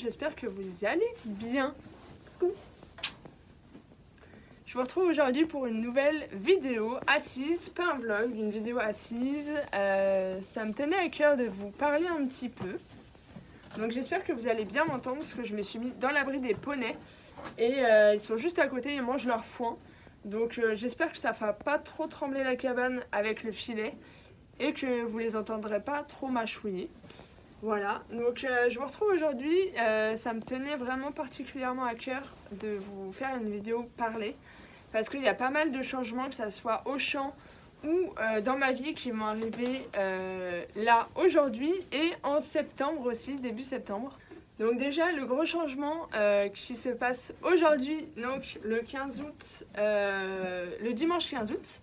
j'espère que vous allez bien. Je vous retrouve aujourd'hui pour une nouvelle vidéo assise, pas un vlog, une vidéo assise. Ça me tenait à cœur de vous parler un petit peu. Donc j'espère que vous allez bien m'entendre parce que je me suis mis dans l'abri des poneys et ils sont juste à côté, ils mangent leur foin. Donc j'espère que ça ne fera pas trop trembler la cabane avec le filet et que vous les entendrez pas trop mâchouiller. Voilà, donc je vous retrouve aujourd'hui, ça me tenait vraiment particulièrement à cœur de vous faire une vidéo parler parce qu'il y a pas mal de changements, que ça soit au champ ou dans ma vie, qui vont arriver là aujourd'hui et en septembre aussi, début septembre. Donc déjà le gros changement qui se passe aujourd'hui, donc le 15 août, le dimanche 15 août,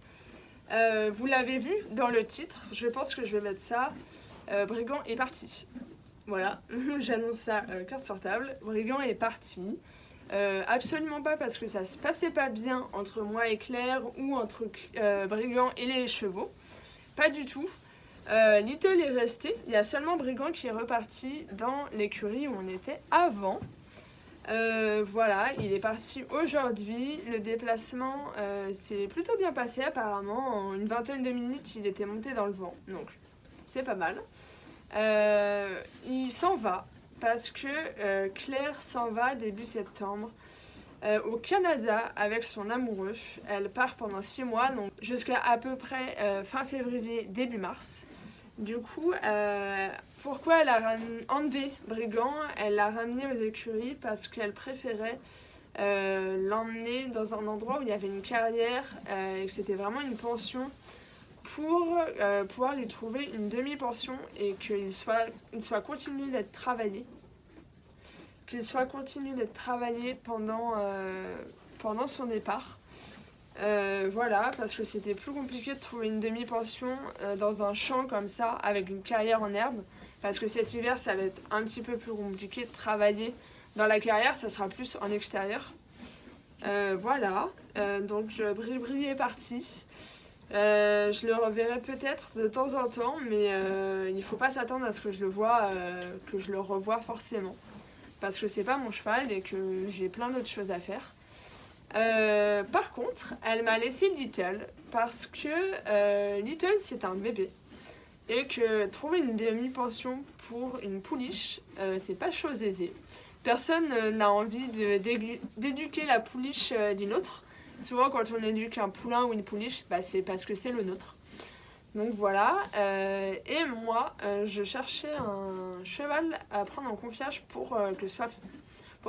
vous l'avez vu dans le titre, je pense que je vais mettre ça. Brigand est parti. Voilà, j'annonce ça carte sur table. Brigand est parti. Absolument pas parce que ça se passait pas bien entre moi et Claire ou entre Brigand et les chevaux. Pas du tout. Little est resté. Il y a seulement Brigand qui est reparti dans l'écurie où on était avant. Voilà, il est parti aujourd'hui. Le déplacement s'est plutôt bien passé apparemment. En une vingtaine de minutes, il était monté dans le vent. Donc, c'est pas mal. Il s'en va parce que Claire s'en va début septembre au Canada avec son amoureux. Elle part pendant 6 mois, donc jusqu'à à peu près fin février, début mars. Du coup, pourquoi elle a enlevé Brigand? Elle l'a ramené aux écuries parce qu'elle préférait l'emmener dans un endroit où il y avait une carrière et que c'était vraiment une pension pour pouvoir lui trouver une demi-pension et qu'il soit continu d'être travaillé. Qu'il soit continu d'être travaillé pendant son départ. Voilà, parce que c'était plus compliqué de trouver une demi-pension dans un champ comme ça, avec une carrière en herbe. Parce que cet hiver, ça va être un petit peu plus compliqué de travailler dans la carrière, ça sera plus en extérieur. Voilà, donc Bri est parti. Je le reverrai peut-être de temps en temps, mais il ne faut pas s'attendre à ce que je le revoie forcément. Parce que c'est pas mon cheval et que j'ai plein d'autres choses à faire. Par contre, elle m'a laissé Little parce que Little c'est un bébé et que trouver une demi-pension pour une pouliche, c'est pas chose aisée. Personne n'a envie d'éduquer la pouliche d'une autre. Souvent, quand on éduque un poulain ou une pouliche, c'est parce que c'est le nôtre. Donc voilà. Et moi, je cherchais un cheval à prendre en confiance pour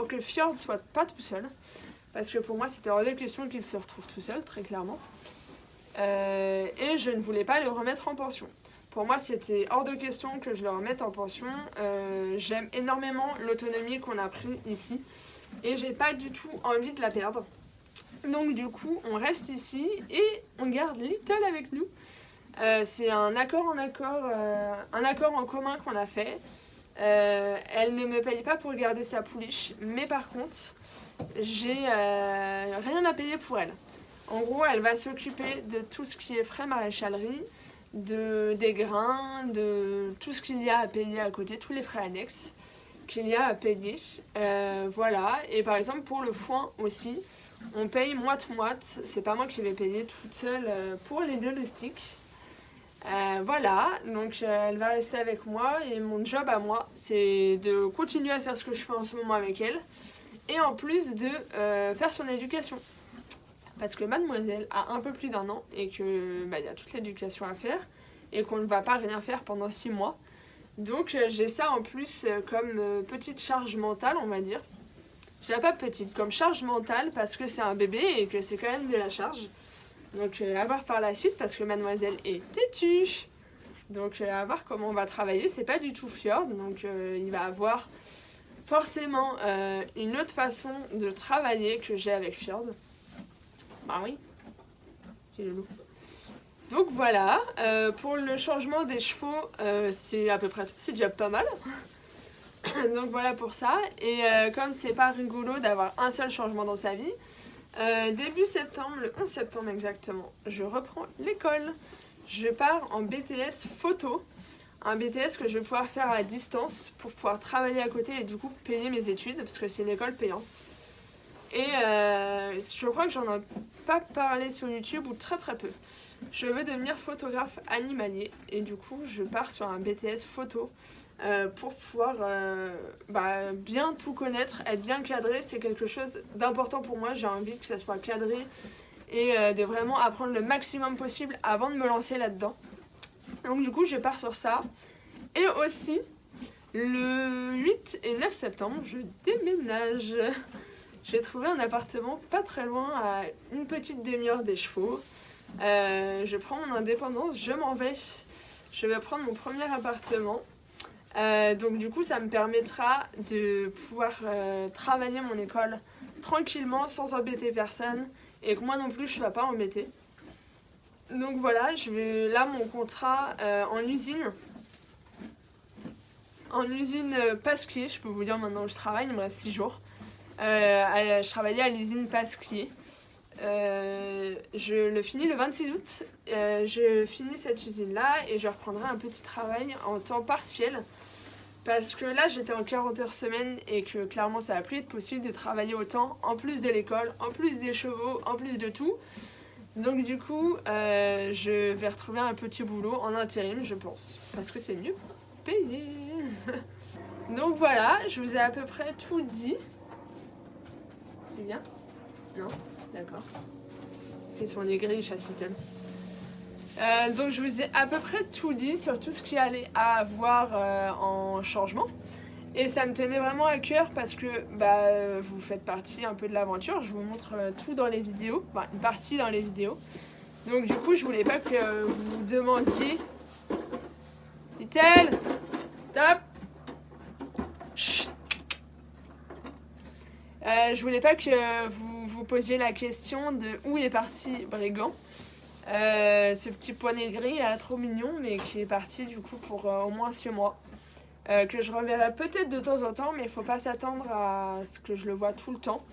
que Fjord soit pas tout seul. Parce que pour moi, c'était hors de question qu'il se retrouve tout seul, très clairement. Et je ne voulais pas le remettre en pension. Pour moi, c'était hors de question que je le remette en pension. J'aime énormément l'autonomie qu'on a pris ici. Et j'ai pas du tout envie de la perdre. Donc du coup, on reste ici et on garde Little avec nous. C'est un accord en commun qu'on a fait. Elle ne me paye pas pour garder sa pouliche, mais par contre, j'ai rien à payer pour elle. En gros, elle va s'occuper de tout ce qui est frais maréchalerie, des grains, de tout ce qu'il y a à payer à côté, tous les frais annexes qu'il y a à payer. Voilà, et par exemple pour le foin aussi, on paye moite-moite, c'est pas moi qui vais payer toute seule pour les 2 loustiques. Voilà, donc elle va rester avec moi et mon job à moi, c'est de continuer à faire ce que je fais en ce moment avec elle et en plus de faire son éducation. Parce que mademoiselle a un peu plus d'1 an et que y a toute l'éducation à faire et qu'on ne va pas rien faire pendant 6 mois. Donc j'ai ça en plus comme petite charge mentale, on va dire. Je dirais pas petite, comme charge mentale parce que c'est un bébé et que c'est quand même de la charge. Donc à voir par la suite parce que mademoiselle est têtue. Donc à voir comment on va travailler, c'est pas du tout Fjord. Donc il va avoir forcément une autre façon de travailler que j'ai avec Fjord. Bah oui, c'est le loup. Donc voilà, pour le changement des chevaux, c'est à peu près tout, c'est déjà pas mal. Donc voilà pour ça, et comme c'est pas rigolo d'avoir un seul changement dans sa vie, début septembre, le 11 septembre exactement, je reprends l'école. Je pars en BTS photo un BTS que je vais pouvoir faire à distance pour pouvoir travailler à côté et du coup payer mes études parce que c'est une école payante. Et je crois que j'en ai pas parlé sur YouTube ou très très peu. Je veux devenir photographe animalier et du coup je pars sur un BTS photo pour pouvoir bien tout connaître, être bien cadré. C'est quelque chose d'important pour moi, j'ai envie que ça soit cadré et de vraiment apprendre le maximum possible avant de me lancer là-dedans. Donc du coup je pars sur ça. Et aussi le 8 et 9 septembre je déménage. J'ai trouvé un appartement pas très loin, à une petite demi-heure des chevaux. Je prends mon indépendance, je m'en vais. Je vais prendre mon premier appartement. Donc du coup, ça me permettra de pouvoir travailler mon école tranquillement, sans embêter personne. Et que moi non plus, je ne sois pas embêtée. Donc voilà, je vais là mon contrat en usine. En usine Pasquier, je peux vous dire maintenant où je travaille, il me reste 6 jours. Je travaillais à l'usine Pasquier. Je le finis le 26 août. Je finis cette usine-là et je reprendrai un petit travail en temps partiel. Parce que là, j'étais en 40 heures semaine et que clairement, ça va plus être possible de travailler autant, en plus de l'école, en plus des chevaux, en plus de tout. Donc du coup, je vais retrouver un petit boulot en intérim, je pense. Parce que c'est mieux payé. Donc voilà, je vous ai à peu près tout dit. C'est bien? Non? D'accord. Ils sont des grilles, Chasse-Little. Donc je vous ai à peu près tout dit sur tout ce qu'il y allait à avoir en changement. Et ça me tenait vraiment à cœur parce que vous faites partie un peu de l'aventure. Je vous montre tout dans les vidéos, enfin une partie dans les vidéos. Donc du coup je voulais pas que vous vous demandiez... Little! Stop! Chut! Je voulais pas que vous vous posiez la question de où est parti Brigand. Ce petit poney gris là, trop mignon, mais qui est parti du coup pour au moins 6 mois. Que je reverrai peut-être de temps en temps, mais il faut pas s'attendre à ce que je le vois tout le temps.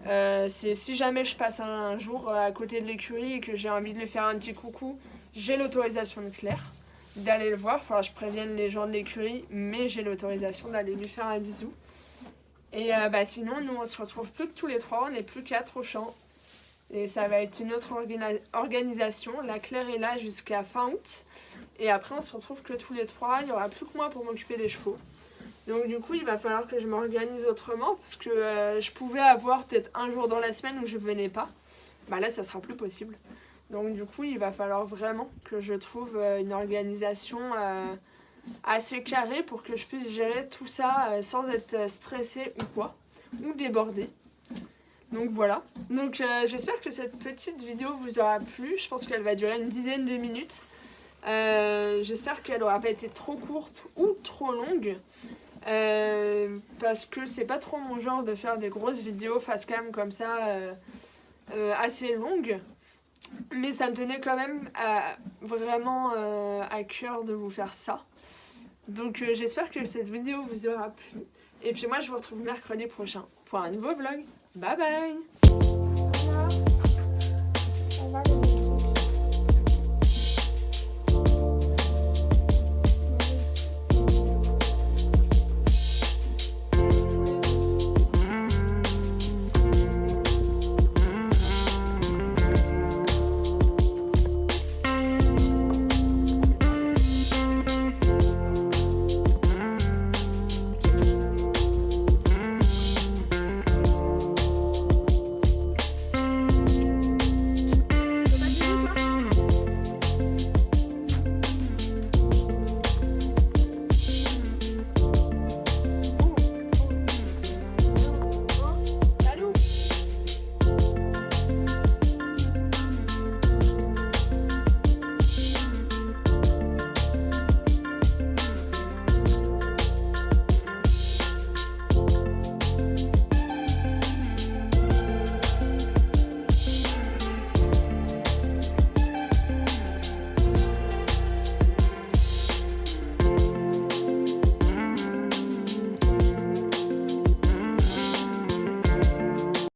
C'est si jamais je passe un jour à côté de l'écurie et que j'ai envie de lui faire un petit coucou, j'ai l'autorisation de Claire d'aller le voir. Enfin, je prévienne les gens de l'écurie, mais j'ai l'autorisation d'aller lui faire un bisou. Et sinon, nous on se retrouve plus que tous les 3, on n'est plus 4 au champ. Et ça va être une autre organisation. La Claire est là jusqu'à fin août. Et après, on se retrouve que tous les 3. Il n'y aura plus que moi pour m'occuper des chevaux. Donc du coup, il va falloir que je m'organise autrement. Parce que je pouvais avoir peut-être un jour dans la semaine où je ne venais pas. Là, ça sera plus possible. Donc du coup, il va falloir vraiment que je trouve une organisation assez carrée pour que je puisse gérer tout ça sans être stressée ou quoi. Ou débordée. Donc voilà, donc j'espère que cette petite vidéo vous aura plu. Je pense qu'elle va durer une dizaine de minutes. J'espère qu'elle n'aura pas été trop courte ou trop longue. Parce que c'est pas trop mon genre de faire des grosses vidéos face cam comme ça, assez longues. Mais ça me tenait quand même vraiment à cœur de vous faire ça. Donc j'espère que cette vidéo vous aura plu. Et puis moi je vous retrouve mercredi prochain pour un nouveau vlog. Bye bye!